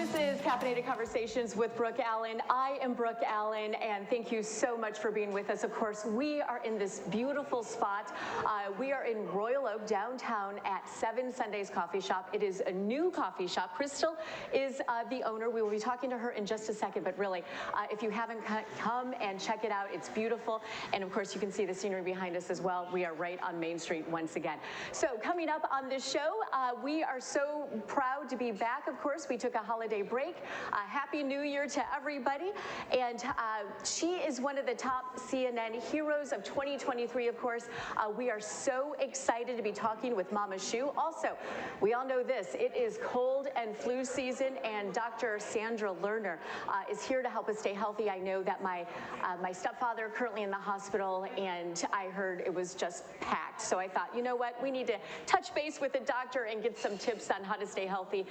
This is Caffeinated Conversations with Brooke Allen. I am Brooke Allen, and thank you so much for being with us. Of course, we are in this beautiful spot. We are in Royal Oak, downtown at 7 Sundays Coffee Shop. It is a new coffee shop. Krystal is the owner. We will be talking to her in just a second, but really, if you haven't come and check it out, it's beautiful. And of course, you can see the scenery behind us as well. We are right on Main Street once again. So coming up on this show, we are so proud to be back. Of course, we took a holiday break. Happy New Year to everybody. And she is one of the top CNN heroes of 2023, of course. We are so excited to be talking with Mama Shu. Also, we all know this, it is cold and flu season, and Dr. Sandra Lerner is here to help us stay healthy. I know that my stepfather currently in the hospital, and I heard it was just packed. So I thought, you know what, we need to touch base with the doctor and get some tips on how to stay healthy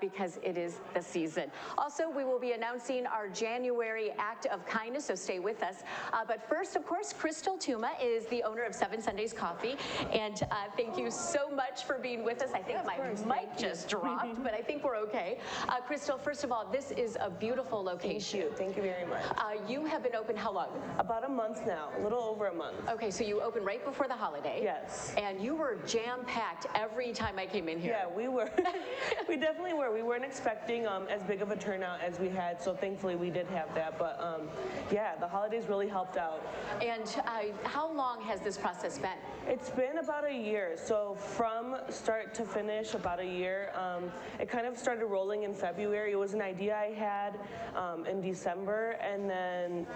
because it is the season. Also, we will be announcing our January act of kindness, so stay with us. But first, of course, Krystal Touma is the owner of 7 Sundays Coffee, and thank you so much for being with us. I think my mic just dropped, but I think we're okay. Krystal, first of all, this is a beautiful location. Thank you very much. You have been open how long? About a month now, a little over a month. Okay, so you opened right before the holiday. Yes. And you were jam-packed every time I came in here. Yeah, we were. We definitely were. We weren't expecting as big of a turnout as we had, so thankfully we did have that. But yeah, the holidays really helped out. And how long has this process been? It's been about a year. So from start to finish, about a year. It kind of started rolling in February. It was an idea I had in December, and then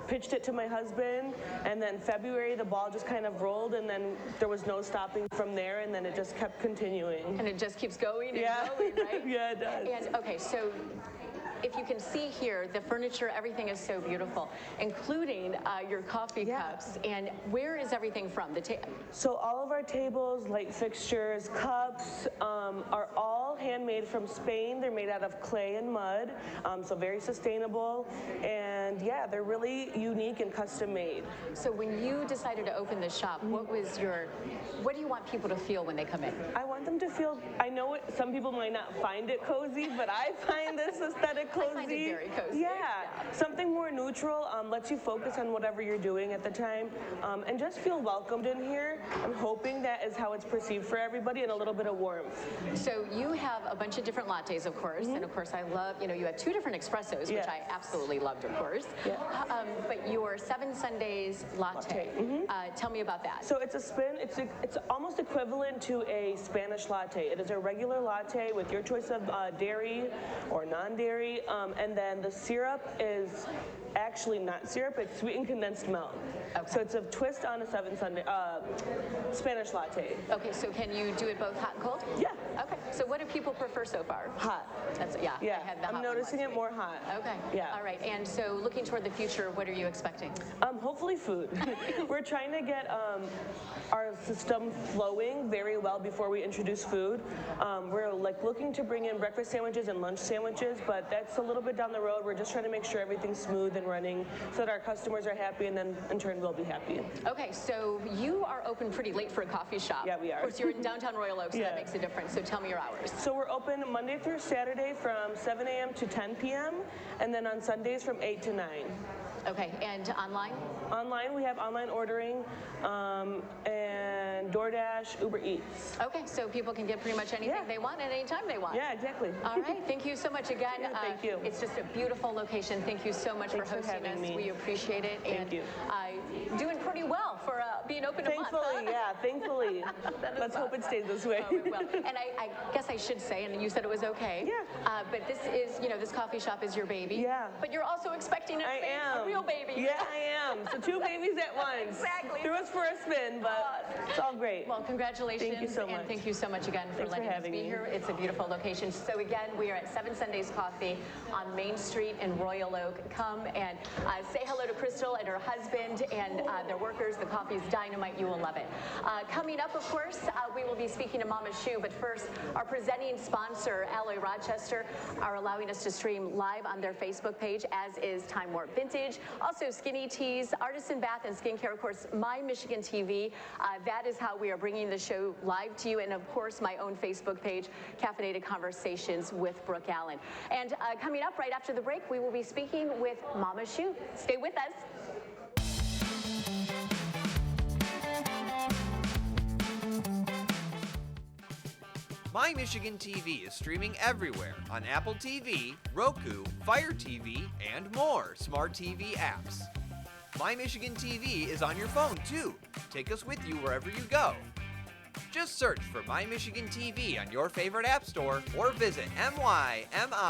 pitched it to my husband, and then February the ball just kind of rolled, and then there was no stopping from there, and then it just kept continuing. And it just keeps going and going, right? Yeah, it does. And okay, so if you can see here, the furniture, everything is so beautiful, including your coffee cups. And where is everything from? So all of our tables, light fixtures, cups are all handmade from Spain. They're made out of clay and mud, so very sustainable. And yeah, they're really unique and custom made. So when you decided to open this shop, what do you want people to feel when they come in? I want them to feel, I know some people might not find it cozy, but I find this aesthetic cozy. I find it very cozy. Yeah, something more neutral, lets you focus on whatever you're doing at the time, and just feel welcomed in here. I'm hoping that is how it's perceived for everybody, and a little bit of warmth. So you have a bunch of different lattes, of course, and of course I love, you have 2 different espressos, which I absolutely loved, of course. Yeah. But your 7 Sundays latte, tell me about that. So it's a spin, it's almost equivalent to a Spanish latte. It is a regular latte with your choice of dairy or non-dairy, and then the syrup is actually not syrup, it's sweetened condensed milk. Okay. So it's a twist on a 7 Sunday Spanish latte. Okay, so can you do it both hot and cold? Yeah. Okay, so what do people prefer so far? Hot. Yeah. Yeah, I had the hot I'm noticing it more hot. Okay. Yeah. All right, and so looking toward the future, what are you expecting? Hopefully food. We're trying to get our system flowing very well before we introduce food. We're looking to bring in breakfast sandwiches and lunch sandwiches, but that's a little bit down the road. We're just trying to make sure everything's smooth and running so that our customers are happy, and then in turn we'll be happy. Okay, so you are open pretty late for a coffee shop. Yeah, we are. Of course, you're in downtown Royal Oak, so that makes a difference. So tell me your hours. So we're open Monday through Saturday from 7 a.m. to 10 p.m. and then on Sundays from 8 to 9. Okay, and online? Online, we have online ordering and DoorDash, Uber Eats. Okay, so people can get pretty much anything they want at any time they want. Yeah, exactly. All right, thank you so much again. Yeah, thank you. It's just a beautiful location. Thank you so much for hosting us. Me. We appreciate it. Thank you. Doing pretty well for being open a month. Thankfully, yeah, thankfully. Let's hope it stays this way. Oh, it will. And I guess I should say, and you said it was okay. Yeah. But this is, this coffee shop is your baby. Yeah. But you're also expecting a real baby. Yeah, I am. So 2 babies at once. Exactly. Threw us for a spin, but it's all great. Well, congratulations. Thank you so much. And thank you so much again for letting us be here. It's a beautiful location. So again, we are at 7 Sundays Coffee on Main Street in Royal Oak. Come and say hello to Krystal and her husband and their workers, the coffee is dynamite. You will love it. Coming up, of course, we will be speaking to Mama Shu, but first, our presenting sponsor, Alloy Rochester, are allowing us to stream live on their Facebook page, as is Time Warp Vintage. Also, Skinny Teas, Artisan Bath and Skincare, of course, My Michigan TV. That is how we are bringing the show live to you, and of course, my own Facebook page, Caffeinated Conversations with Brooke Allen. And coming up right after the break, we will be speaking with Mama Shu. Stay with us. My Michigan TV is streaming everywhere on Apple TV, Roku, Fire TV, and more smart TV apps. My Michigan TV is on your phone too. Take us with you wherever you go. Just search for My Michigan TV on your favorite app store or visit mymitv.com.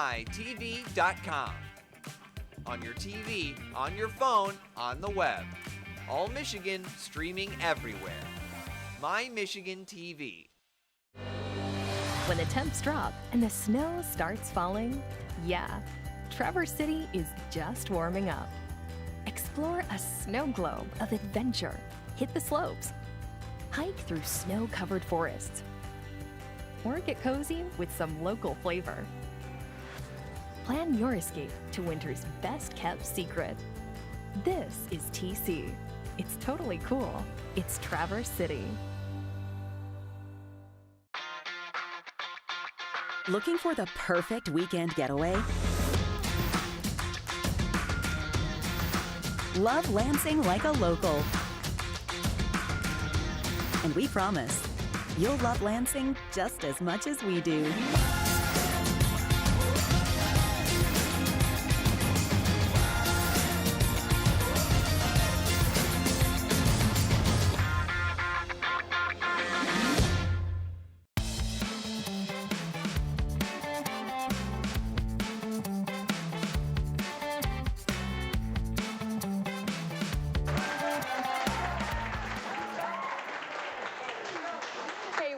On your TV, on your phone, on the web. All Michigan streaming everywhere. My Michigan TV. When the temps drop and the snow starts falling, yeah, Traverse City is just warming up. Explore a snow globe of adventure. Hit the slopes. Hike through snow-covered forests. Or get cozy with some local flavor. Plan your escape to winter's best-kept secret. This is TC. It's totally cool. It's Traverse City. Looking for the perfect weekend getaway? Love Lansing like a local. And we promise, you'll love Lansing just as much as we do.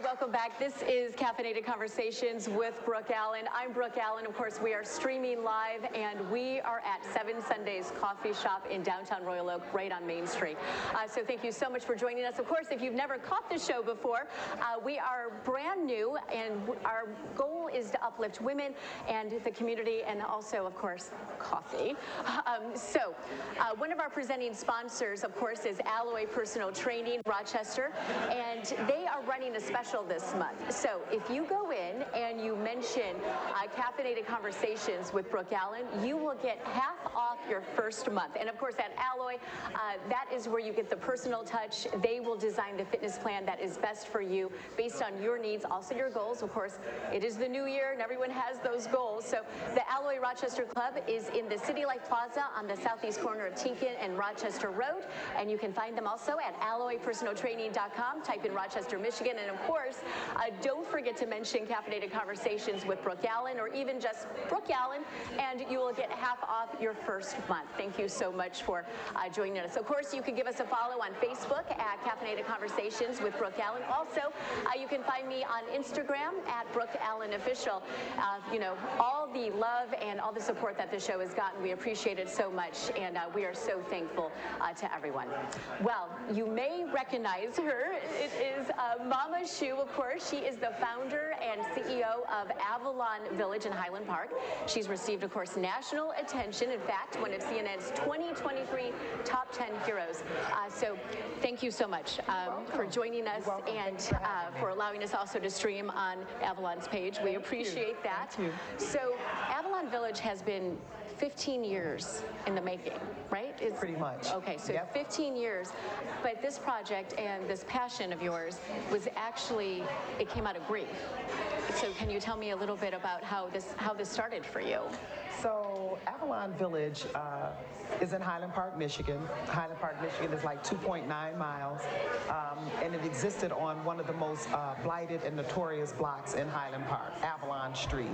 Welcome back. This is Caffeinated Conversations with Brooke Allen. I'm Brooke Allen. Of course, we are streaming live, and we are at 7 Sundays Coffee Shop in downtown Royal Oak, right on Main Street. So thank you so much for joining us. Of course, if you've never caught the show before, we are brand new, and our goal is to uplift women and the community, and also, of course, coffee. One of our presenting sponsors, of course, is Alloy Personal Training Rochester, and they are running a special this month. So if you go in and you mention Caffeinated Conversations with Brooke Allen, you will get half off your first month. And of course, at Alloy, that is where you get the personal touch. They will design the fitness plan that is best for you based on your needs, also your goals. Of course, it is the new year and everyone has those goals. So the Alloy Rochester Club is in the City Life Plaza on the southeast corner of Tinkin and Rochester Road. And you can find them also at alloypersonaltraining.com. Type in Rochester, Michigan. And of course, don't forget to mention Caffeinated Conversations with Brooke Allen, or even just Brooke Allen, and you will get half off your first month. Thank you so much for joining us. Of course, you can give us a follow on Facebook at Caffeinated Conversations with Brooke Allen. Also, you can find me on Instagram at Brooke Allen Official. All the love and all the support that the show has gotten, we appreciate it so much, and we are so thankful to everyone. Well, you may recognize her. It is Mama Shu, of course. She is the founder and CEO of Avalon Village in Highland Park. She's received, of course, national attention. In fact, one of CNN's 2023 Top 10 Heroes. So thank you so much for joining us and for allowing us also to stream on Avalon's page. We appreciate that. So Avalon Village has been 15 years in the making, right? It's, pretty much. Okay, so 15 years. But this project and this passion of yours was actually, it came out of grief. So can you tell me a little bit about how this started for you? So Avalon Village is in Highland Park, Michigan. Highland Park, Michigan is like 2.9 miles, and it existed on one of the most blighted and notorious blocks in Highland Park, Avalon Street.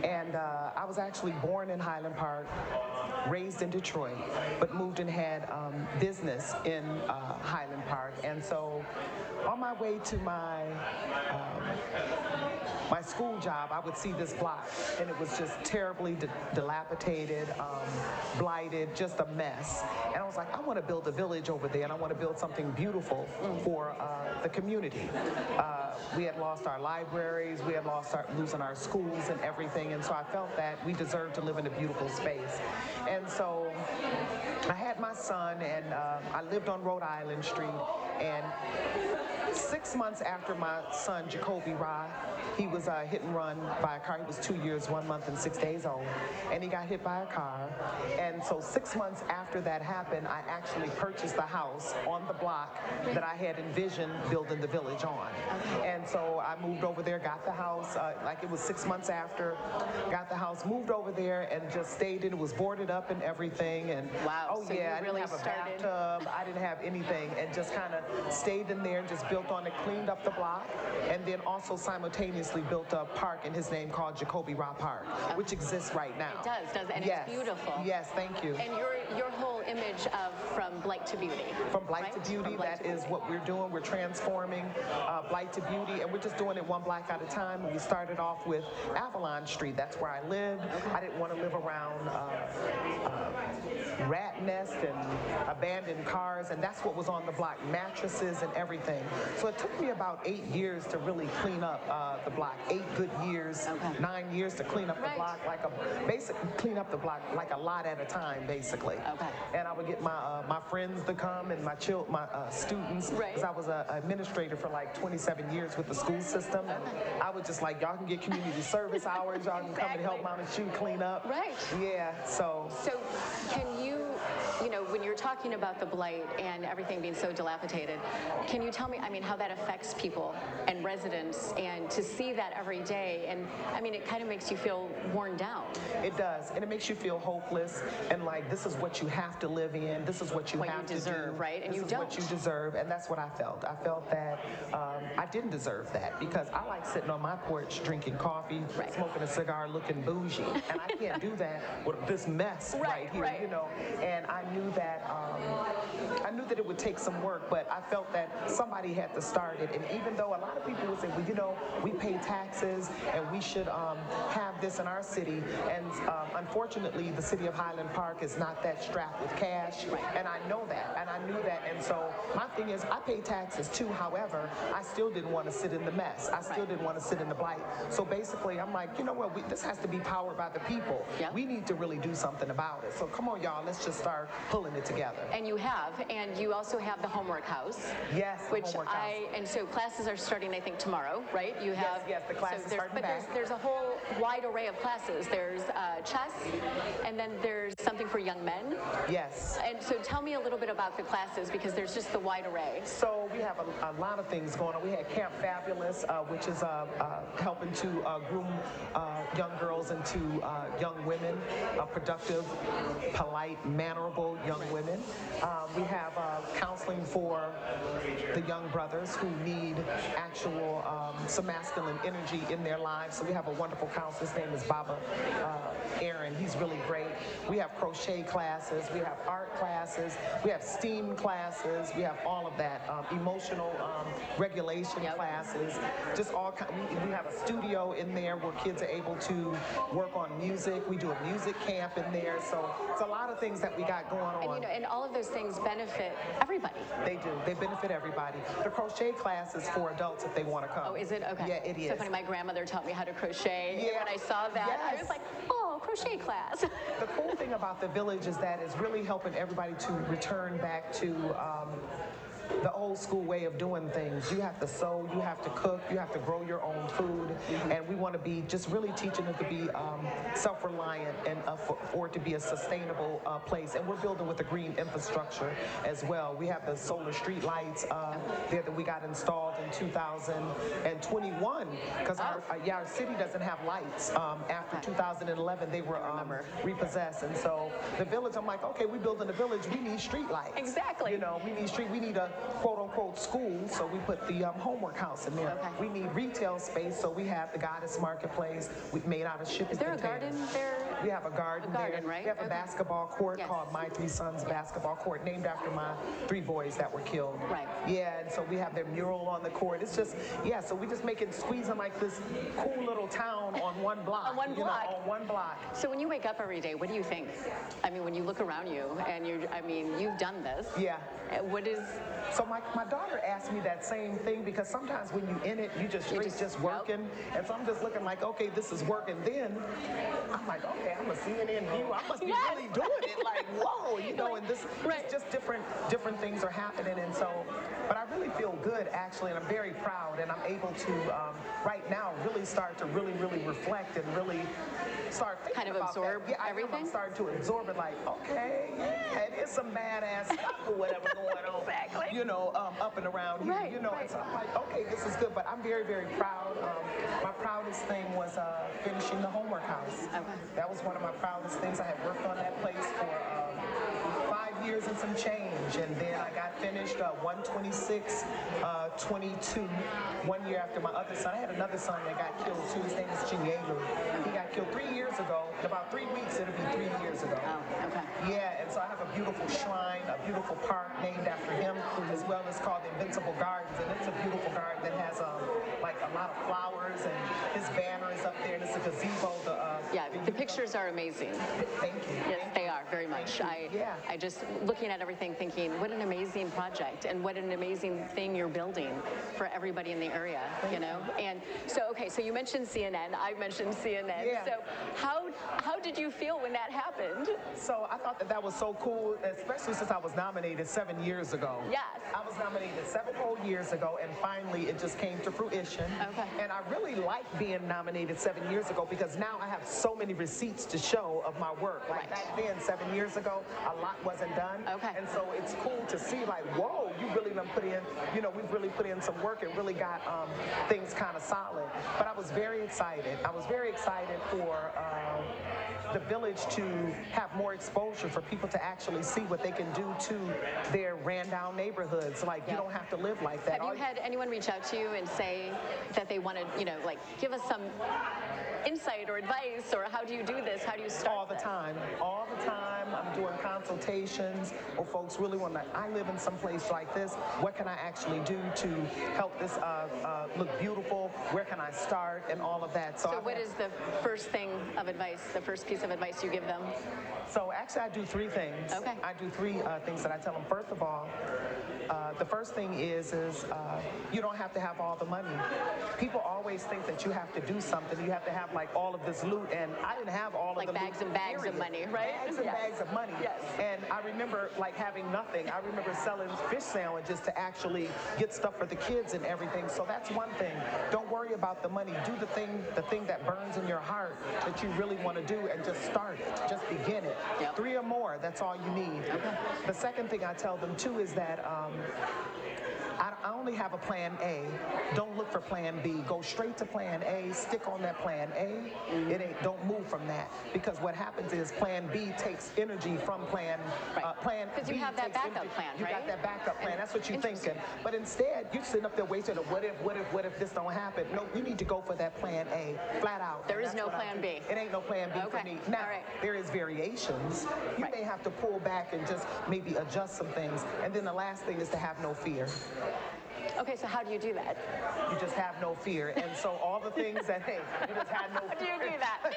And I was actually born in Highland Park. Park, raised in Detroit, but moved and had business in Highland Park. And so on my way to my school job, I would see this block, and it was just terribly dilapidated, blighted, just a mess. And I was like, I want to build a village over there, and I want to build something beautiful for the community. We had lost our libraries, we had losing our schools and everything, and so I felt that we deserved to live in a beautiful space. And so I had my son, and I lived on Rhode Island Street, and 6 months after my son, Jacoby Ra, he was hit and run by a car. He was 2 years, 1 month, and 6 days old, and he got hit by a car. And so 6 months after that happened, I actually purchased the house on the block that I had envisioned building the village on. And so I moved over there, got the house, like it was 6 months after, got the house, moved over there, and just stayed in. It was boarded up and everything. And wow, oh so yeah, I really didn't have started... a bathtub, I didn't have anything, and just kind of stayed in there and just built on it, cleaned up the block, and then also simultaneously built a park in his name called Jacoby Ra Park, which exists right now. It does, and yes. It's beautiful. Yes, thank you. And your whole image of from blight to beauty. From blight to beauty, that is what we're doing. We're transforming blight to beauty, and we're just doing it one block at a time. And we started off with Avalon Street. That's where I lived. I didn't want to live around rat nest and abandoned cars, and that's what was on the block, mattresses and everything. So it took me about 8 years to really clean up the block. 8 good years, 9 years to clean up the block, clean up the block like a lot at a time, basically. And I would get my friends to come and my students, because I was an administrator for like 27 years with the school system, and I was just like, y'all can get community service hours, y'all can come and help Mom and Shoe clean up. Right. Yeah. So can you when you're talking about the blight and everything being so dilapidated, can you tell me, I mean, how that affects people and residents, and to see that every day, and I mean, it kind of makes you feel worn down. It does, and it makes you feel hopeless, and like, this is what you have to live in, this is what you have to deserve, do. right? And this you is don't. what you deserve, and that's what I felt. I felt that I didn't deserve that, because I like sitting on my porch drinking coffee, smoking a cigar, looking bougie, and I can't do that with this mess right here, you know. And I knew that it would take some work, but I felt that somebody had to start it. And even though a lot of people would say, well, you know, we pay taxes and we should have this in our city, and unfortunately the city of Highland Park is not that strapped with cash, and I know that, and I knew that. And so my thing is, I pay taxes too. However, I still didn't want to sit in the mess. I still didn't want to sit in the blight. So basically I'm like, you know what, this has to be powered by the people. We need to really do something about it. So come on, y'all, let's just start pulling it together. And you have, and you also have the homework house. Yes, which homework house. And so classes are starting, I think, tomorrow, right? You have, yes, the classes starting back. But there's a whole wide array of classes. There's chess, and then there's something for young men. Yes. And so tell me a little bit about the classes, because there's just the wide array. So we have a lot of things going on. We had Camp Fabulous, which is helping to groom young girls into young women, productive, polite, mannerable young women. We have counseling for the young brothers who need actual some masculine energy in their lives. So we have a wonderful counselor. His name is Baba Aaron. He's really great. We have crochet classes. We have art classes. We have STEAM classes. We have all of that. Emotional regulation classes. Just all kind. We have a studio in there where kids are able to work on music. We do a music camp in there. So it's a lot of things that we got going on. And, and all of those things benefit everybody. They do. They benefit everybody. The crochet class is for adults if they want to come. Oh, is it? Okay. Yeah, it is. So funny, my grandmother taught me how to crochet. Yeah. And when I saw that, I was like, oh, crochet class. The cool thing about the village is that it's really helping everybody to return back to the old school way of doing things. You have to sew, you have to cook, you have to grow your own food, and we want to be just really teaching it to be self-reliant and for it to be a sustainable place. And we're building with a green infrastructure as well. We have the solar street lights there that we got installed in 2021, because our city doesn't have lights. After 2011, they were repossessed, and so the village, I'm like, okay, we're building a village, we need street lights. Exactly. You know, we need a quote-unquote school, so we put the homework house in there. We need retail space, so we have the Goddess Marketplace. We've made out of shipping Is there containers. a garden there We have a garden there. Right? We have a Okay. basketball court Yes. called My Three Sons Basketball Court, named after my 3 boys that were killed. Right. Yeah, and so we have their mural on the court. It's just, yeah, so we just make it squeezing like this cool little town on one block. On one you know, block. on one block. So when you wake up every day, what do you think? I mean, when you look around you and you've done this. Yeah. What is, So my daughter asked me that same thing because sometimes when you in it, you just just working. And so I'm just looking like, okay, this is working. Then I'm like, okay, I'm a CNN view. I must be Yes. really doing it. Like, whoa, you know, and this Right. it's just different things are happening. And so, but I really feel good actually, and I'm very proud. And I'm able to right now really start to really reflect and really start thinking Kind of about absorb that. Yeah, I am. everything? I'm starting to absorb it. Like, okay, yeah, it is some badass stuff or whatever going on. Exactly. You know, up and around here. Right, You know, right. and so I'm like, okay, this is good. But I'm very proud. My proudest thing was finishing the homework house. Okay. That was one of my proudest things. I had worked on that place for 5 years and some change, and then I got finished 126, 22, 1 year after my other son. I had another son that got killed too. His name is Chinyelu. He got killed 3 years ago. In about 3 weeks, it'll be 3 years ago. oh, okay. Yeah, and so I have a beautiful shrine, a beautiful park named after him, as well as called the Invincible Gardens, and it's a beautiful garden that has like a lot of flowers, and his banner is up there, and it's a gazebo. Yeah, the pictures are amazing. Thank you. Yes, they are, very much. Yeah. I just, looking at everything, thinking, what an amazing project and what an amazing thing you're building for everybody in the area, you know? And so, okay, so you mentioned CNN, I mentioned CNN. Yeah. So how did you feel when that happened? So I thought that was so cool, especially since I was nominated 7 years ago. Yes. I was nominated 7 whole years ago, and finally it just came to fruition. Okay. And I really like being nominated 7 years ago because now I have so many receipts to show of my work. Like Right. back then, 7 years ago, a lot wasn't done. Okay. And so it's cool to see like, whoa, you really done put in, you know, we've really put in some work and really got things kind of solid. But I was very excited. I was very excited for the village to have more exposure for people to actually see what they can do to their ran down neighborhoods. Like, you Yep. don't have to live like that. Have you had anyone reach out to you and say that they wanted, you know, like, give us some insight or advice, or how do you do this? How do you start All the this? time. All the time. I'm doing consultations or folks really want to, I live in some place like this. What can I actually do to help this look beautiful? Where can I start? And all of that. So I've what had- is the first thing of advice, the first piece of advice you give them? So actually I do 3 things. Okay. I do 3 things that I tell them. First of all, the first thing is you don't have to have all the money. People always think that you have to do something. You have to have like all of this loot, and I didn't have all Like of the bags loot, and bags of period. money, right? Bags and Yes. bags of money. Yes. And I remember like having nothing. I remember selling fish sandwiches to actually get stuff for the kids and everything. So that's one thing. Don't worry about the money. Do the thing that burns in your heart that you really want to do, and just start it. Just begin it. Yep. 3 or more. That's all you need. The second thing I tell them too is that I only have a plan A. Don't look for plan B. Go straight to plan A. Stick on that plan A. Don't move from that, because what happens is plan B takes energy from plan plan. Because you B have that takes backup energy. plan, You right? got that backup plan. And That's what you're interesting. thinking. But instead, you're sitting up there wasting a what if this don't happen. No, you need to go for that plan A, flat out. There And is that's no what I plan do. B. It ain't no plan B for Okay. me. Now, All right. there is variations. You Right. may have to pull back and just maybe adjust some things. And then the last thing is to have no fear. Okay, so how do you do that? You just have no fear. And so all the things that, hey, you just had no How do fear. you do that?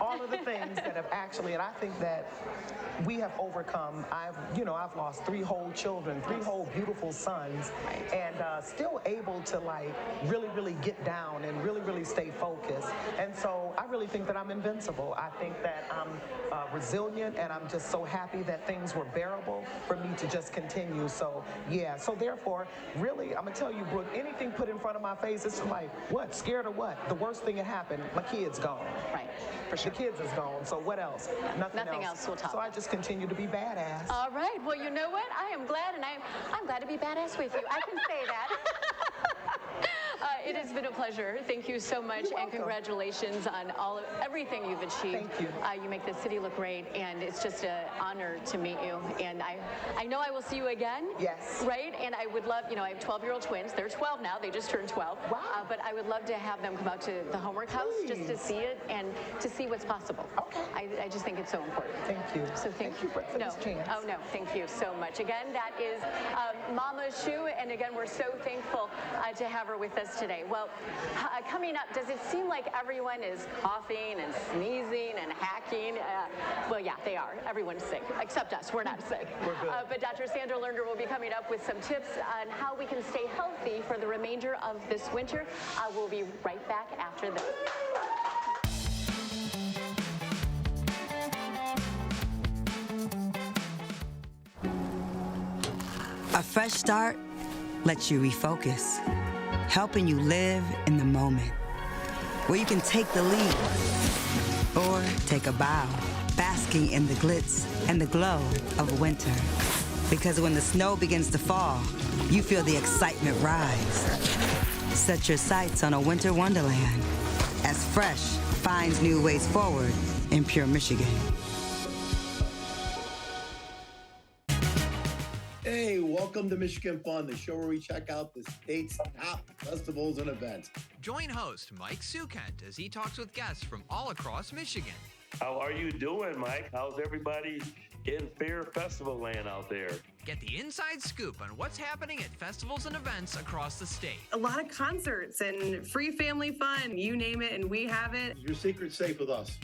All of the things that have actually, and I think that we have overcome. I've lost 3 whole children, 3 whole beautiful sons, and still able to like really get down and really stay focused. And so I really think that I'm invincible. I think that I'm resilient, and I'm just so happy that things were bearable for me to just continue. So yeah, so therefore, really, I'm gonna tell you, Brooke, anything put in front of my face, it's like, what, scared of what? The worst thing that happened, my kid's gone. Right, for sure. The kids is gone, so what else? Nothing else will top So I that. just continue to be badass. All right, well, you know what? I am glad, and I'm glad to be badass with you. I can say that. it has been a pleasure. Thank you so much, and congratulations on everything you've achieved. Thank you. You make the city look great, and it's just an honor to meet you. And I know I will see you again. Yes. Right? And I would love, I have 12-year-old twins. They're 12 now. They just turned 12. Wow. But I would love to have them come out to the homework house just to see it and to see what's possible. Okay. I just think it's so important. Thank you. So thank you for this chance. Oh, no, thank you so much. Again, that is Mama Shu, and again, we're so thankful to have her with us today. Well, coming up, does it seem like everyone is coughing and sneezing and hacking? Well, yeah, they are. Everyone's sick, except us. We're not sick. We're good. But Dr. Sandra Lerner will be coming up with some tips on how we can stay healthy for the remainder of this winter. We'll be right back after this. A fresh start lets you refocus, helping you live in the moment, where you can take the lead or take a bow, basking in the glitz and the glow of winter. Because when the snow begins to fall, you feel the excitement rise. Set your sights on a winter wonderland as Fresh finds new ways forward in pure Michigan. Hey, welcome to Michigan Fun, the show where we check out the state's top festivals and events. Join host Mike Sukent as he talks with guests from all across Michigan. How are you doing, Mike? How's everybody in Fair Festival land out there? Get the inside scoop on what's happening at festivals and events across the state. A lot of concerts and free family fun, you name it, and we have it. Your secret's safe with us.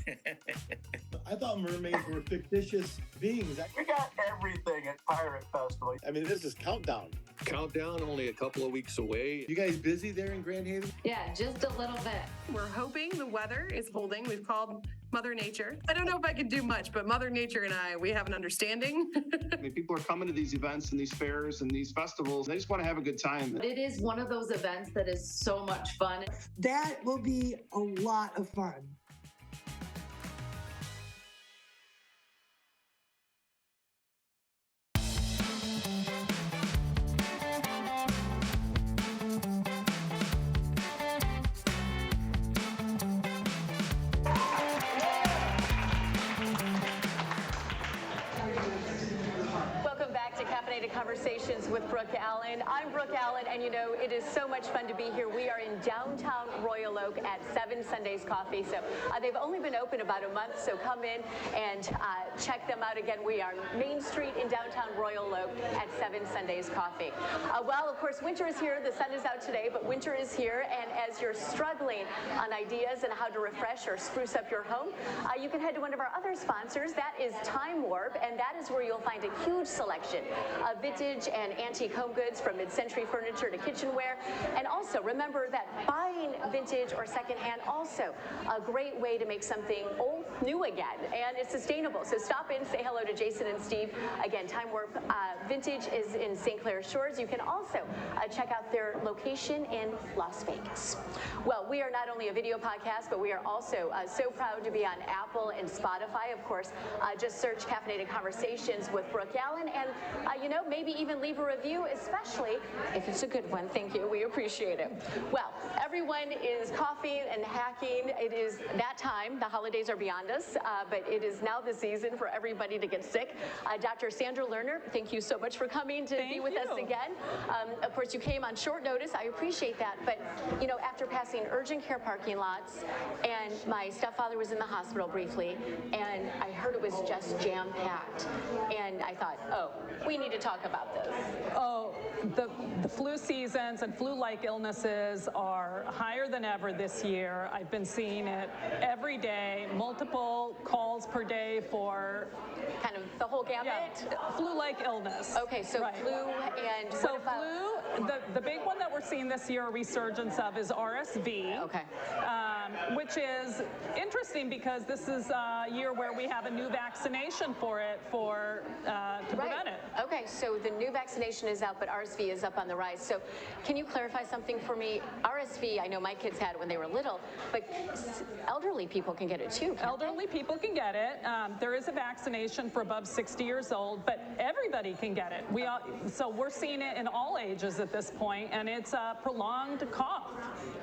I thought mermaids were fictitious beings. We got everything at Pirate Festival. I mean, this is countdown. Countdown only a couple of weeks away. You guys busy there in Grand Haven? Yeah, just a little bit. We're hoping the weather is holding. We've called Mother Nature. I don't know if I can do much, but Mother Nature and we have an understanding. I mean, people are coming to these events and these fairs and these festivals. They just want to have a good time. It is one of those events that is so much fun. That will be a lot of fun. Conversations with Brooke Allen. I'm Brooke Allen, and it is so much fun to be here. We are in downtown Royal Oak at 7 Sundays Coffee. So they've only been open about a month, so come in and check them out again. We are Main Street in downtown Royal Oak at 7 Sundays Coffee. Well, of course, winter is here. The sun is out today, but winter is here, and as you're struggling on ideas and how to refresh or spruce up your home, you can head to one of our other sponsors. That is Time Warp, and that is where you'll find a huge selection of vintage and antique home goods, from mid-century furniture to kitchenware. And also remember that buying vintage or secondhand also a great way to make something old new again, and it's sustainable. So stop in, say hello to Jason and Steve. Again, Time Warp Vintage is in St. Clair Shores. You can also check out their location in Las Vegas. Well, we are not only a video podcast, but we are also so proud to be on Apple and Spotify. Of course, just search Caffeinated Conversations with Brooke Allen, and maybe even leave a review, especially if it's a good one. Thank you. We appreciate it. Well, everyone is coughing and hacking. It is that time. The holidays are beyond us, but it is now the season for everybody to get sick. Dr. Sandra Lerner, thank you so much for coming to be with us again. Of course, you came on short notice. I appreciate that. But, after passing urgent care parking lots, and my stepfather was in the hospital briefly, and I heard it was just jam-packed. And I thought, we need to talk about this. The flu seasons and flu-like illnesses are higher than ever this year. I've been seeing it every day, multiple calls per day for kind of the whole gamut? Yeah, flu-like illness. Okay, so right. Flu and so flu, the big one that we're seeing this year, a resurgence of, is RSV. Okay. Which is interesting because this is a year where we have a new vaccination for it to prevent it. Okay, so the new vaccination is out, but RSV is up on the rise. So can you clarify something for me? RSV, I know my kids had it when they were little, but elderly people can get it too. Elderly people can get it. There is a vaccination for above 60 years old, but everybody can get it. So we're seeing it in all ages at this point, and it's a prolonged cough,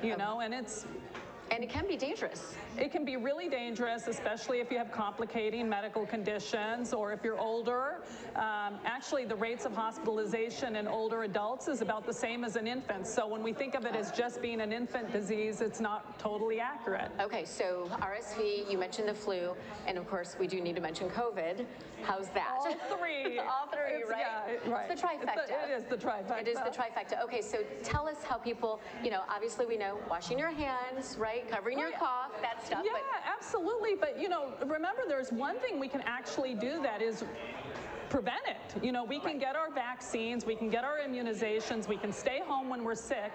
you know, and it can be dangerous. It can be really dangerous, especially if you have complicating medical conditions or if you're older. Actually, the rates of hospitalization in older adults is about the same as an infant. So when we think of it as just being an infant disease, it's not totally accurate. Okay, so RSV, you mentioned the flu, and of course, we do need to mention COVID. How's that? All three. All three, right? Yeah, right. It's the trifecta. It is the trifecta. It is the trifecta. Okay, so tell us how people, you know, obviously we know washing your hands, right? Covering your cough, that stuff. Yeah, absolutely. But, you know, remember, there's one thing we can actually do that is prevent it. You know, we can get our vaccines, we can get our immunizations, we can stay home when we're sick,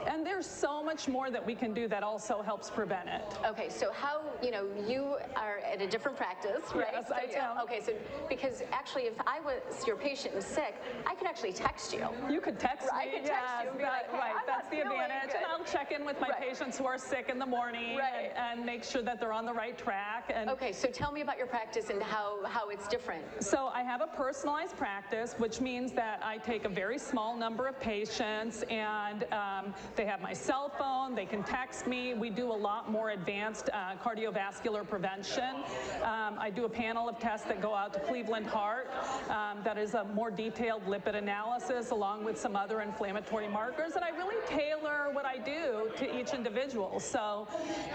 and there's so much more that we can do that also helps prevent it. Okay, so how, you know, you are at a different practice, right? Yes, I am. Okay, so because actually if I was your patient and sick, I could actually text you. You could text me. I could text you and be like, hey, right, I'm that's not the feeling advantage. good. And I'll check in with my patients who are sick in the morning and make sure that they're on the right track. And okay, so tell me about your practice and how it's different. So I have a personalized practice, which means that I take a very small number of patients, and they have my cell phone, they can text me. We do a lot more advanced cardiovascular prevention. I do a panel of tests that go out to Cleveland Heart that is a more detailed lipid analysis along with some other inflammatory markers, and I really tailor what I do to each individual. So,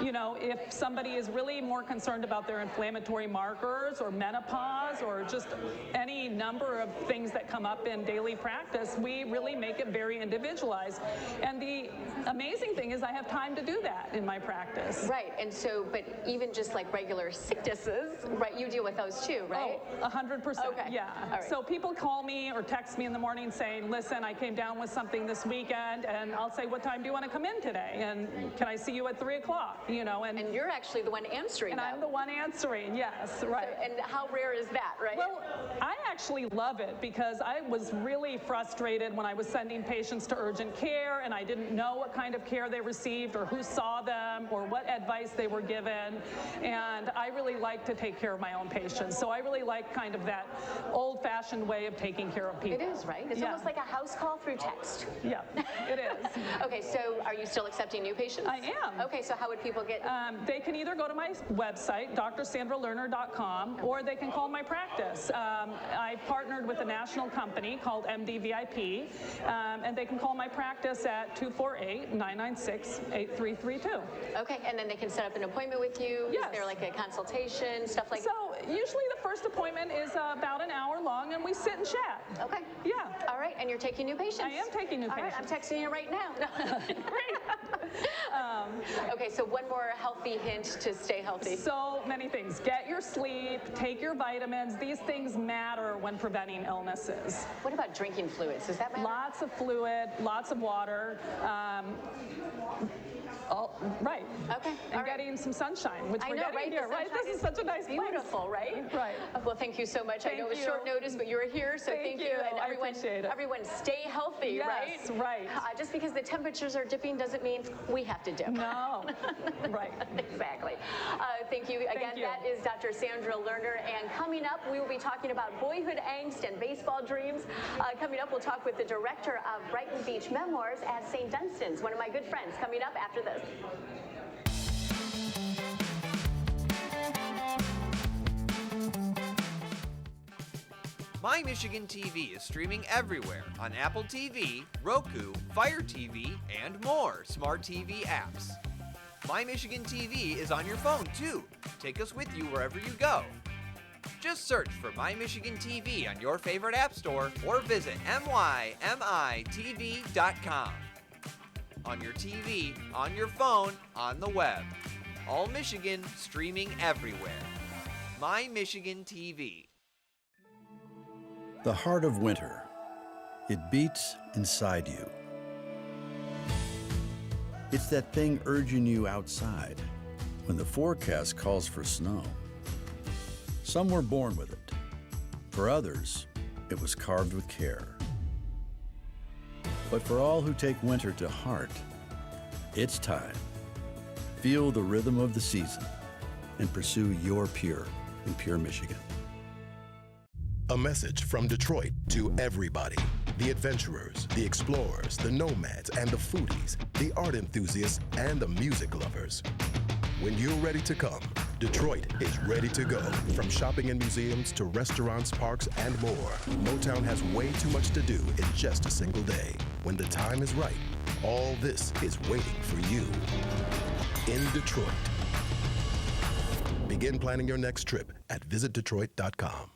you know, if somebody is really more concerned about their inflammatory markers or menopause or just any number of things that come up in daily practice, we really make it very individualized. And the amazing thing is I have time to do that in my practice. Right, and so, but even just like regular sicknesses, right, you deal with those too, right? Oh, 100%, okay. Yeah. All right. So people call me or text me in the morning saying, listen, I came down with something this weekend, and I'll say, what time do you want to come in today? And can I see you at 3 o'clock? You know, and you're actually the one answering. And I'm the one answering, yes, right. So, and how rare is that, right? Well, I actually love it because I was really frustrated when I was sending patients to urgent care and I didn't know what kind of care they received or who saw them or what advice they were given. And I really like to take care of my own patients. So I really like kind of that old-fashioned way of taking care of people. It is, right? It's almost like a house call through text. Yeah, it is. Okay, so are you still accepting new patients? I am. Okay, so how would people get? They can either go to my website, drsandralerner.com, or they can call my practice. I partnered with a national company called MDVIP, and they can call my practice at 248-996-8332. Okay, and then they can set up an appointment with you? Yes. Is there like a consultation, stuff like that? So usually the first appointment is about an hour long, and we sit and chat. Okay. Yeah. All right, and you're taking new patients? I am taking new patients. All right, I'm texting you right now. Great. Okay, so one more healthy hint to stay healthy. So many things. Get your sleep, take your vitamins. These things matter when preventing illnesses. What about drinking fluids? Does that matter? Lots of fluid, lots of water. Right. Okay. And getting some sunshine, which we're getting here, right? This is such a nice place. Beautiful, right? Right. Well, thank you so much. I know it was short notice, but you were here, so thank you. And everyone, I appreciate it. Everyone stay healthy, right? Yes, right. Just because the temperatures are dipping doesn't mean we have to dip. No. Right. Exactly. Thank you. Again, that is Dr. Sandra Lerner. And coming up, we will be talking about boyhood angst and baseball dreams. Coming up, we'll talk with the director of Brighton Beach Memoirs at St. Dunstan's, one of my good friends, coming up after this. My Michigan TV is streaming everywhere on Apple TV, Roku, Fire TV, and more smart TV apps. My Michigan TV is on your phone too. Take us with you wherever you go. Just search for My Michigan TV on your favorite app store or visit mymitv.com. On your TV, on your phone, on the web. All Michigan streaming everywhere. My Michigan TV. The heart of winter. It beats inside you. It's that thing urging you outside when the forecast calls for snow. Some were born with it. For others, it was carved with care. But for all who take winter to heart, it's time. Feel the rhythm of the season and pursue your Pure in Pure, Michigan. A message from Detroit to everybody. The adventurers, the explorers, the nomads, and the foodies, the art enthusiasts, and the music lovers. When you're ready to come, Detroit is ready to go. From shopping and museums to restaurants, parks, and more, Motown has way too much to do in just a single day. When the time is right, all this is waiting for you in Detroit. Begin planning your next trip at visitdetroit.com.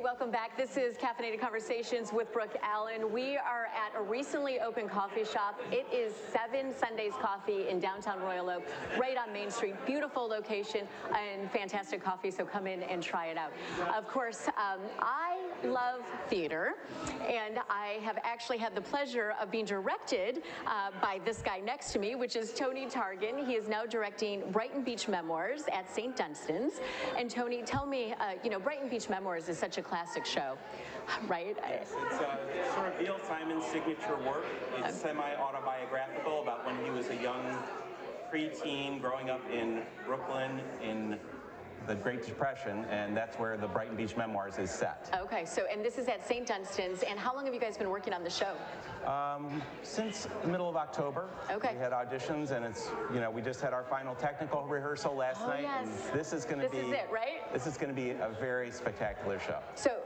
Welcome back. This is Caffeinated Conversations with Brooke Allen. We are at a recently opened coffee shop. It is 7 Sundays Coffee in downtown Royal Oak, right on Main Street. Beautiful location and fantastic coffee, so come in and try it out. Of course, I love theater, and I have actually had the pleasure of being directed by this guy next to me, which is Tony Targan. He is now directing Brighton Beach Memoirs at St. Dunstan's. And Tony, tell me, Brighton Beach Memoirs is such a classic show, right? Yes, it's sort of Neil Simon's signature work. It's semi-autobiographical about when he was a young preteen growing up in Brooklyn in the Great Depression, and that's where the Brighton Beach Memoirs is set. Okay, so, and this is at St. Dunstan's, and how long have you guys been working on the show? Since the middle of October. Okay. We had auditions, and it's, we just had our final technical rehearsal last night. Yes. And this is going to be... This is it, right? This is going to be a very spectacular show. So,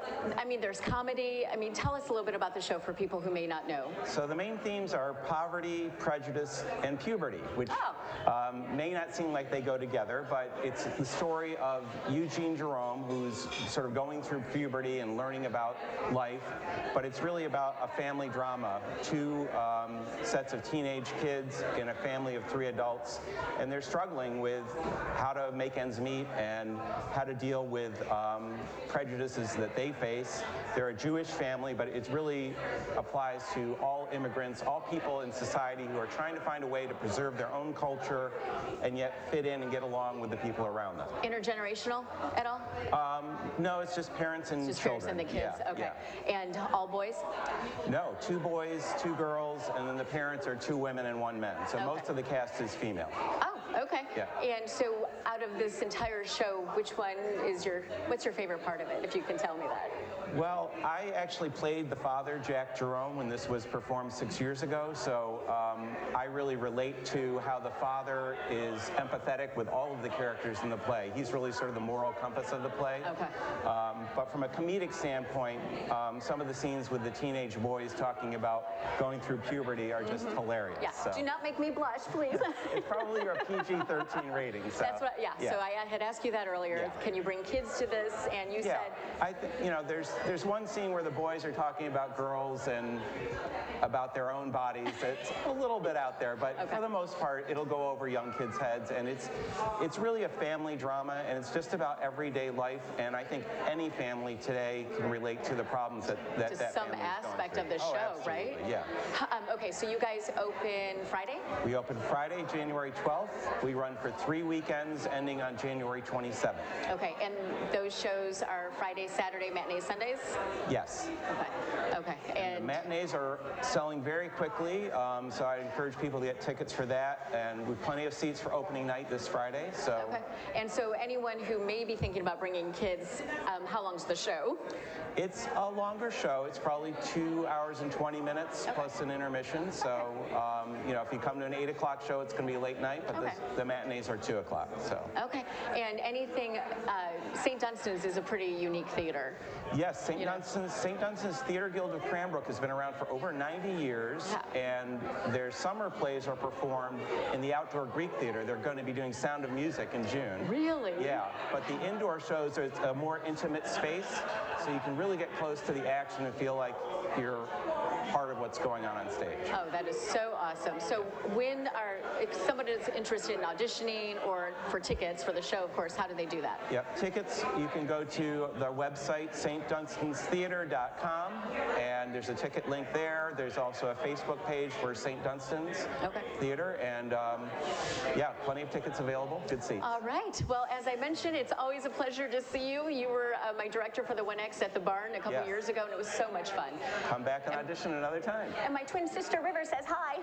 there's comedy. Tell us a little bit about the show for people who may not know. So the main themes are poverty, prejudice, and puberty, which may not seem like they go together, but it's the story of Eugene Jerome, who's sort of going through puberty and learning about life, but it's really about a family drama, 2 sets of teenage kids in a family of 3 adults, and they're struggling with how to make ends meet and how to deal with prejudices that they face. They're a Jewish family, but it really applies to all immigrants, all people in society who are trying to find a way to preserve their own culture and yet fit in and get along with the people around them. Intergenerational at all? No, it's just parents and just children. Parents and the kids, yeah, okay. Yeah. And all boys? No, 2 boys, 2 girls, and then the parents are 2 women and 1 man. So most of the cast is female. Oh, okay. Yeah. And so out of this entire show, which one is what's your favorite part of it, if you can tell me that? Well, I actually played the father, Jack Jerome, when this was performed 6 years ago, so I really relate to how the father is empathetic with all of the characters in the play. He's really sort of the moral compass of the play. Okay. But from a comedic standpoint, some of the scenes with the teenage boys talking about going through puberty are just hilarious. Yeah, so. Do not make me blush, please. It's probably your PG-13 rating. So. That's what, yeah. So I had asked you that earlier. Yeah. Can you bring kids to this? And you said... I think, there's one scene where the boys are talking about girls and about their own bodies. It's a little bit out there, but for the most part, it'll go over young kids' heads, and it's really a family drama, and it's just about everyday life, and I think any family today can relate to the problems that some aspect of the show, right? Yeah. Okay, so you guys open Friday? We open Friday, January 12th. We run for 3 weekends, ending on January 27th. Okay, and those shows are Friday, Saturday, matinees, Sundays? Yes. Okay. And the matinees are selling very quickly, so I encourage people to get tickets for that, and we have plenty of seats for opening night this Friday. So. Okay. And so anyone who may be thinking about bringing kids, how long's the show? It's a longer show. It's probably 2 hours and 20 minutes plus an intermission. So, if you come to an 8 o'clock show, it's going to be a late night, but the matinees are 2 o'clock. So. Okay. And anything, St. Dunstan's is a pretty unique theater. Yes, St. Dunstan's Theater Guild of Cranbrook has been around for over 90 years, and their summer plays are performed in the outdoor Greek theater. They're going to be doing Sound of Music in June. Really? Yeah, but the indoor shows are a more intimate space, so you can really get close to the action and feel like you're part of what's going on stage. Oh, that is so awesome. So if someone is interested in auditioning or for tickets for the show, of course, how do they do that? Yep, tickets, you can go to the website, stdunstan.theater.com, and there's a ticket link there. There's also a Facebook page for St. Dunstan's Theater, and yeah, plenty of tickets available. Good seats. All right. Well, as I mentioned, it's always a pleasure to see you. You were my director for the 1X at the Barn a couple years ago, and it was so much fun. Come back and audition another time. And my twin sister River says hi.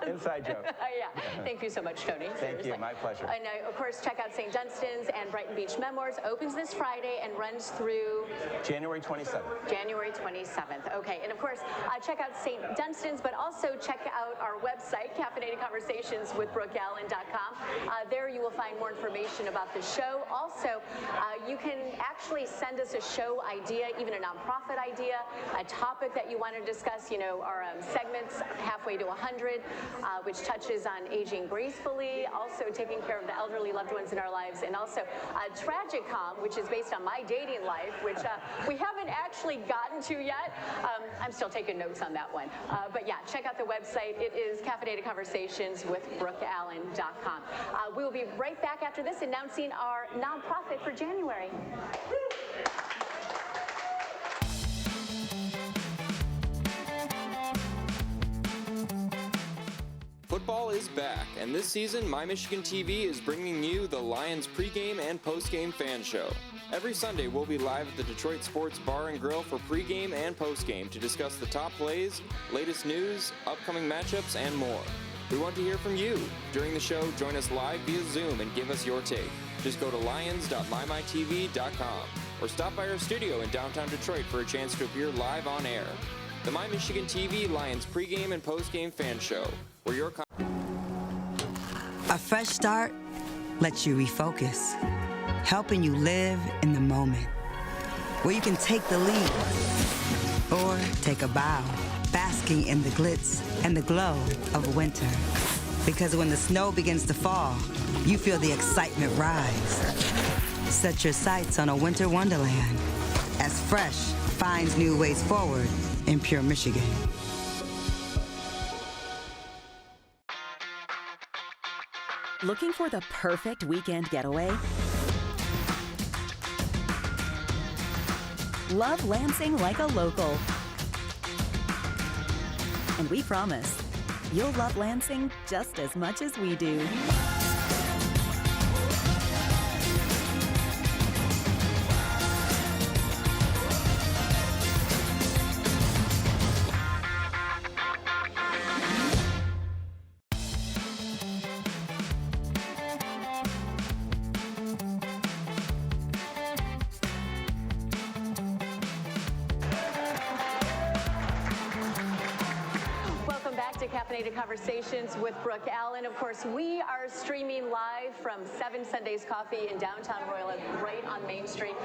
Inside joke. Yeah. Thank you so much, Tony. Thank you. My pleasure. And of course, check out St. Dunstan's and Brighton Beach Memoirs. Opens this Friday and runs through January 27th. January 27th. Okay. And of course, check out St. Dunstan's, but also check out our website, caffeinatedconversationswithbrookeallen.com. There you will find more information about the show. Also, you can actually send us a show idea, even a nonprofit idea, a topic that you want to discuss. You know, our segments Halfway to 100, which touches on aging gracefully, also taking care of the elderly loved ones in our lives, and also Tragicom, which is based on my dating life, which we haven't actually gotten to yet. I'm still taking notes on that one. But yeah, check out the website. It is caffeinatedconversationswithbrookeallen.com. We will be right back after this announcing our nonprofit for January. Football is back, and this season, My Michigan TV is bringing you the Lions pregame and postgame fan show. Every Sunday, we'll be live at the Detroit Sports Bar and Grill for pregame and postgame to discuss the top plays, latest news, upcoming matchups, and more. We want to hear from you. During the show, join us live via Zoom and give us your take. Just go to lions.mymytv.com or stop by our studio in downtown Detroit for a chance to appear live on air. The My Michigan TV Lions pregame and postgame fan show, where your A fresh start lets you refocus, helping you live in the moment, where you can take the lead or take a bow, basking in the glitz and the glow of winter. Because when the snow begins to fall, you feel the excitement rise. Set your sights on a winter wonderland as Fresh finds new ways forward in pure Michigan. Looking for the perfect weekend getaway? Love Lansing like a local. And we promise, you'll love Lansing just as much as we do. Caffeinated Conversations with Brooke Allen. Of course, we are streaming live from 7 Sundays Coffee in downtown Royal Oak, right on Main Street.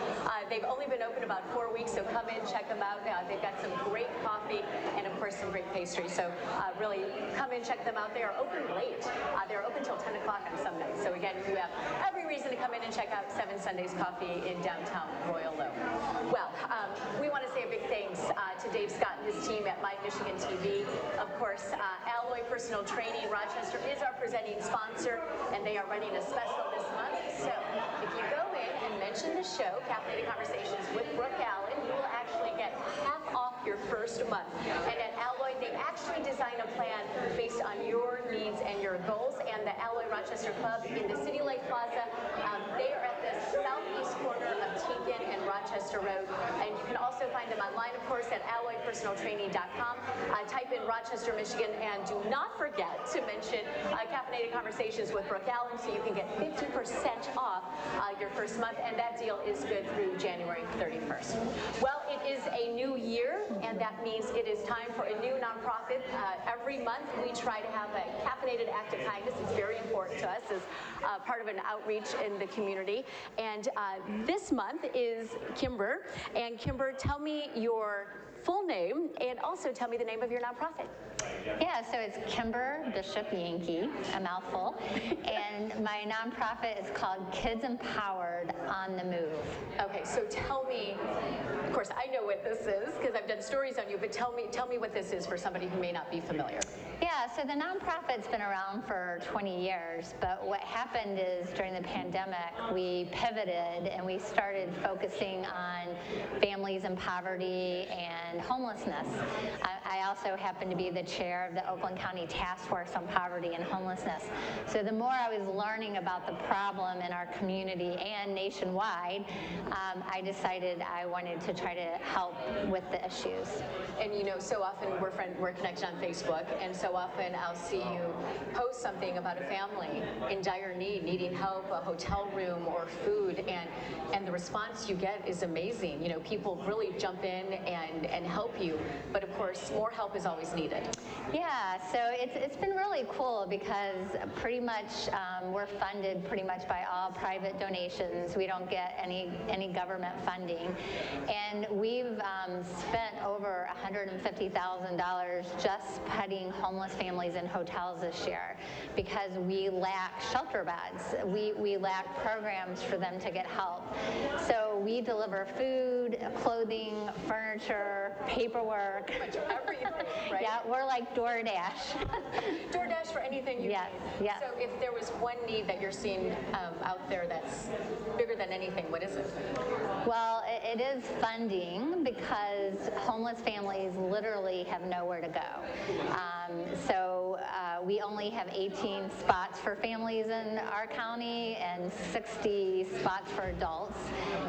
They've only been open about 4 weeks, so come in, check them out. They've got some great coffee and, of course, some great pastries. So really, come in, check them out. They are open late. They're open till 10 o'clock on some nights. So again, you have every reason to come in and check out 7 Sundays Coffee in downtown Royal Oak. Well, we want to say a big thanks to Dave Scott and his team at My Michigan TV. Of course, Alloy Personal Training Rochester is our presenting sponsor, and they are running a special this month. So if you go in and mention the show, Caffeinated Conversations with Brooke Allen, you will actually get half off your first month. And at Alloy, they actually design a plan based on your needs and your goals. And the Alloy Rochester Club in the City Lake Plaza, they are at the southeast corner of Tinkin and Rochester Road. And you can also find them online, of course, at alloypersonaltraining.com. Type in Rochester, Michigan, and do not forget to mention Caffeinated Conversations with Brooke Allen so you can get 50% off your first month, and that deal is good through January 31st. Well, it is a new year, and that means it is time for a new nonprofit. Every month we try to have a caffeinated act of kindness. It's very important to us as part of an outreach in the community. And this month is Kimber. And Kimber, tell me your full name and also tell me the name of your nonprofit. Yeah, so it's Kimber Bishop-Yanke, a mouthful, and my nonprofit is called Kids Empowered on the Move. Okay, so tell me, of course I know what this is because I've done stories on you, but tell me what this is for somebody who may not be familiar. Yeah, so the nonprofit's been around for 20 years, but what happened is during the pandemic, we pivoted and we started focusing on families in poverty and homelessness. I also happen to be the chair of the Oakland County Task Force on Poverty and Homelessness. So the more I was learning about the problem in our community and nationwide, I decided I wanted to try to help with the issues. And you know, so often we're connected on Facebook, and so often I'll see you post something about a family in dire need, needing help, a hotel room or food, and the response you get is amazing. You know, people really jump in and help you, but of course, more help is always needed. Yeah, so it's been really cool because pretty much we're funded pretty much by all private donations. We don't get any government funding, and we've spent over $150,000 just putting homeless families in hotels this year because we lack shelter beds. We lack programs for them to get help. So we deliver food, clothing, furniture, paperwork. Pretty much everything, right? Yeah, we're like DoorDash. DoorDash for anything you need. Yes. So if there was one need that you're seeing out there that's bigger than anything, what is it? Well, it is funding because homeless families literally have nowhere to go. So we only have 18 spots for families in our county and 60 spots for adults.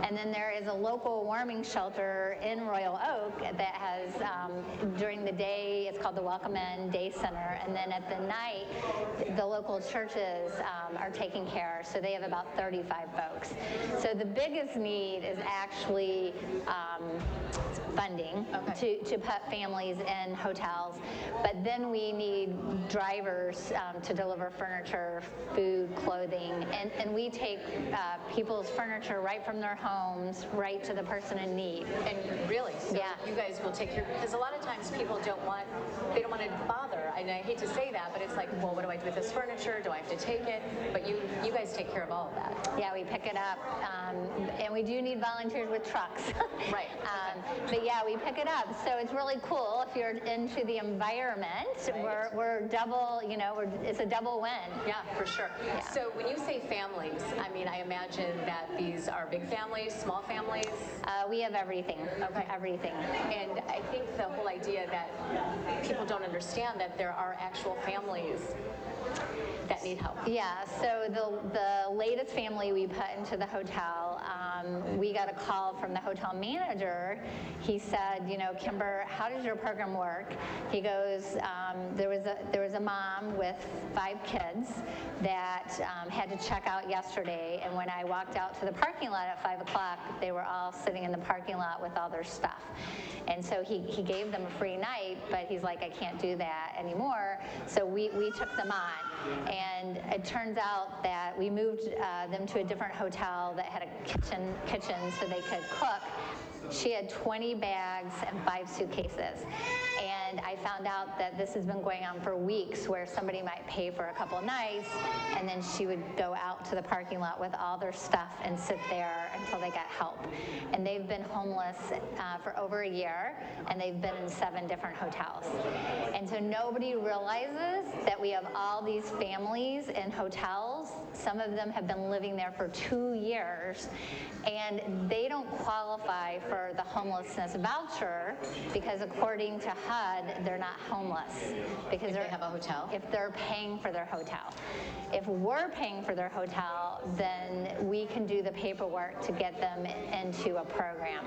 And then there is a local warming shelter in Royal Oak that has, during the day, it's called the Welcome In Day Center. And then at the night, the local churches are taking care. So they have about 35 folks. So the biggest need is actually funding to put families in hotels. But then we need drivers to deliver furniture, food, clothing. And we take people's furniture right from their homes right to the person in need. And really, so you guys will take care, because a lot of times people they don't want to bother. And I hate to say that, but it's like, well, what do I do with this furniture? Do I have to take it? But you guys take care of all of that. Yeah, we pick it up. And we do need volunteers with trucks. Right. But yeah, we pick it up. So it's really cool if you're into the environment. Right. We're double, it's a double win. Yeah, for sure. Yeah. So when you say families, I mean, I imagine that these are big families, small families? We have everything. Okay. Everything. And I think the whole idea that people don't understand that there are actual families that need help. Yeah, so the latest family we put into the hotel, we got a call from the hotel manager. He said, Kimber, how does your program work? He goes, there was a mom with 5 kids that had to check out yesterday, and when I walked out to the parking lot at 5 o'clock, they were all sitting in the parking lot with all their stuff. And so he gave them a free night, but he's like, I can't do that anymore. So we took them on. And it turns out that we moved them to a different hotel that had a kitchen so they could cook. She had 20 bags and 5 suitcases. And I found out that this has been going on for weeks, where somebody might pay for a couple of nights, and then she would go out to the parking lot with all their stuff and sit there until they got help. And they've been homeless for over a year, and they've been in 7 different hotels. And so nobody realizes that we have all these families in hotels. Some of them have been living there for 2 years, and they don't qualify for the homelessness voucher because according to HUD, they're not homeless because they have a hotel. If they're paying for their hotel. If we're paying for their hotel, then we can do the paperwork to get them into a program.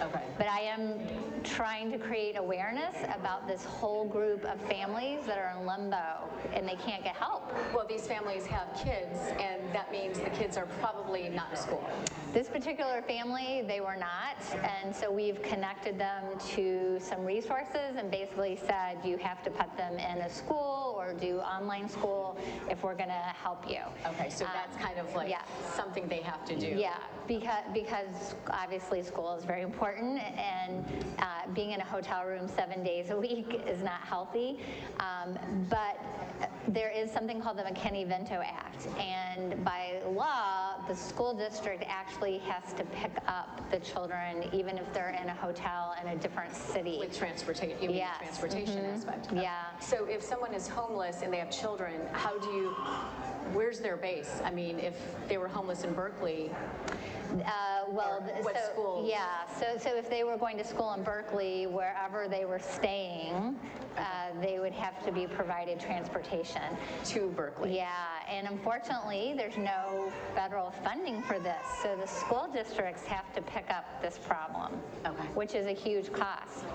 Okay. But I am trying to create awareness about this whole group of families that are in limbo and they can't get help. Well, these families have kids, and that means the kids are probably not in school. This particular family, they were not, and so we've connected them to some resources and basically said you have to put them in a school or do online school if we're going to help you. Okay, so that's kind of like something they have to do. Yeah, because obviously school is very important, and being in a hotel room 7 days a week is not healthy, but there is something called the McKinney-Vento Act, and by law, the school district actually has to pick up the children even if they're in a hotel in a different city. With transportation, you mean the transportation aspect. Yeah. So if someone is homeless homeless and they have children, where's their base? I mean, if they were homeless in Berkeley, schools? Yeah, so if they were going to school in Berkeley, wherever they were staying, they would have to be provided transportation. To Berkeley? Yeah, and unfortunately, there's no federal funding for this, so the school districts have to pick up this problem, which is a huge cost.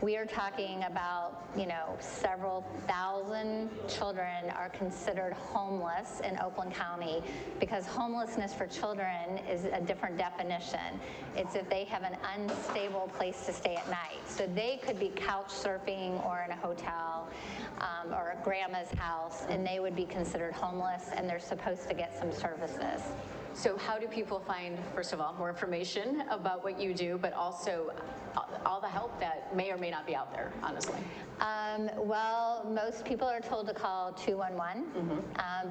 We are talking about, several thousand children are considered homeless in Oakland County because homelessness for children is a different definition. It's if they have an unstable place to stay at night. So they could be couch surfing or in a hotel or a grandma's house, and they would be considered homeless, and they're supposed to get some services. So how do people find, first of all, more information about what you do, but also all the help that may or may not be out there, honestly? Well, most people are told to call 211,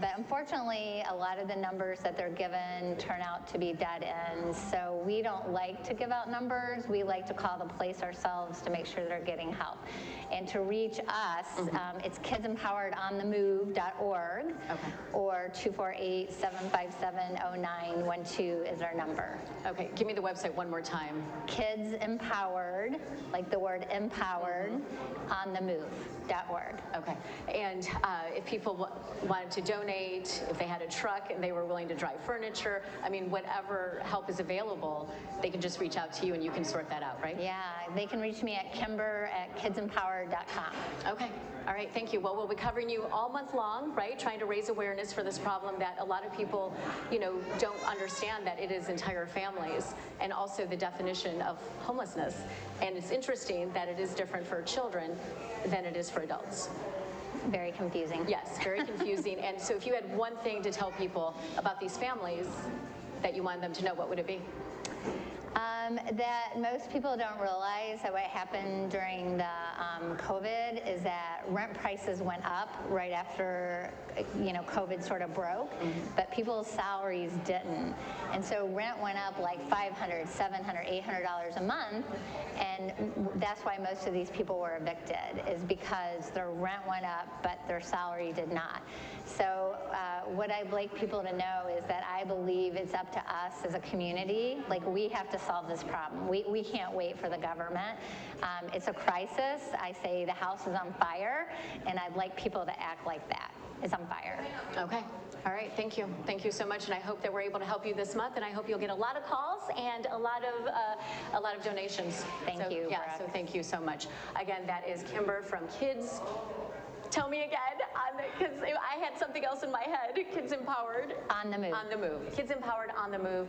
but unfortunately, a lot of the numbers that they're given turn out to be dead ends. So we don't like to give out numbers. We like to call the place ourselves to make sure they're getting help. And to reach us, it's kidsempoweredonthemove.org or 248-757-0912 is our number. Okay, give me the website one more time. Kids Empowered, like the word empowered, onthemove.org. Okay, and if people wanted to donate, if they had a truck and they were willing to drive furniture, I mean, whatever help is available, they can just reach out to you and you can sort that out, right? Yeah, they can reach me at kimber@kidsempowered.com. Okay, all right, thank you. Well, we'll be covering you all month long, right? Trying to raise awareness for this problem that a lot of people, don't understand that it is entire families, and also the definition of homelessness. And it's interesting that it is different for children than it is for adults. Very confusing. Yes, very confusing. And so if you had one thing to tell people about these families that you wanted them to know, what would it be? That most people don't realize that what happened during the COVID is that rent prices went up right after, COVID sort of broke, but people's salaries didn't. And so rent went up like $500, $700, $800 a month, and that's why most of these people were evicted, is because their rent went up, but their salary did not. So what I'd like people to know is that I believe it's up to us as a community. Like, we have to solve this problem. We can't wait for the government. It's a crisis. I say the house is on fire, and I'd like people to act like that. It's on fire. Okay. All right. Thank you. Thank you so much, and I hope that we're able to help you this month, and I hope you'll get a lot of calls and a lot of donations. Thank you. Yeah. So thank you so much. Again, that is Kimber from Kids. Tell me again, because I had something else in my head. Kids Empowered. On the Move. On the Move. Kids Empowered on the Move.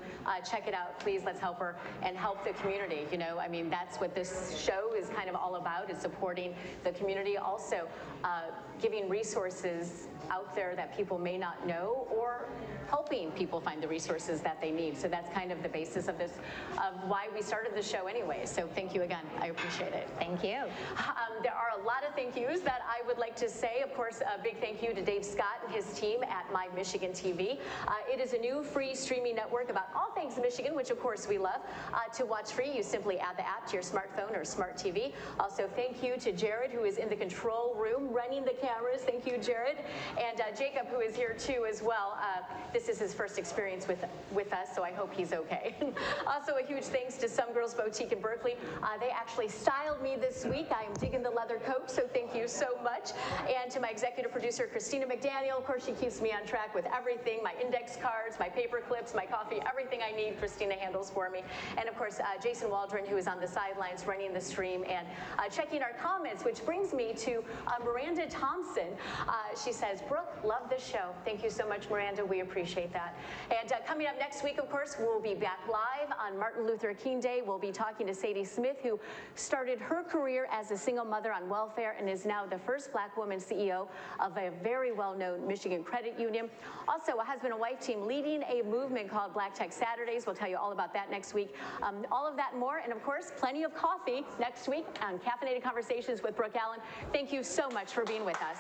Check it out, please. Let's help her and help the community. I mean, that's what this show is kind of all about, is supporting the community. Also, giving resources out there that people may not know, or helping people find the resources that they need. So that's kind of the basis of this, of why we started the show anyway. So thank you again. I appreciate it. Thank you. There are a lot of thank yous that I would like to say. Of course, a big thank you to Dave Scott and his team at My Michigan TV. It is a new free streaming network about all things Michigan, which of course we love. To watch free, you simply add the app to your smartphone or smart TV. Also, thank you to Jared, who is in the control room running the cameras. Thank you, Jared. And Jacob, who is here too as well. This is his first experience with us, so I hope he's okay. Also, a huge thanks to Some Girls Boutique in Berkeley. They actually styled me this week. I am digging the leather coat, so thank you so much. And to my executive producer, Christina McDaniel. Of course, she keeps me on track with everything, my index cards, my paper clips, my coffee, everything I need, Christina handles for me. And of course, Jason Waldron, who is on the sidelines running the stream and checking our comments, which brings me to Miranda Thompson. She says, Brooke, love this show. Thank you so much, Miranda. We appreciate that. And coming up next week, of course, we'll be back live on Martin Luther King Day. We'll be talking to Sadie Smith, who started her career as a single mother on welfare and is now the first Black woman CEO of a very well-known Michigan credit union. Also, a husband and wife team leading a movement called Black Tech Saturdays. We'll tell you all about that next week. All of that and more, and of course, plenty of coffee next week on Caffeinated Conversations with Brooke Allen. Thank you so much for being with us.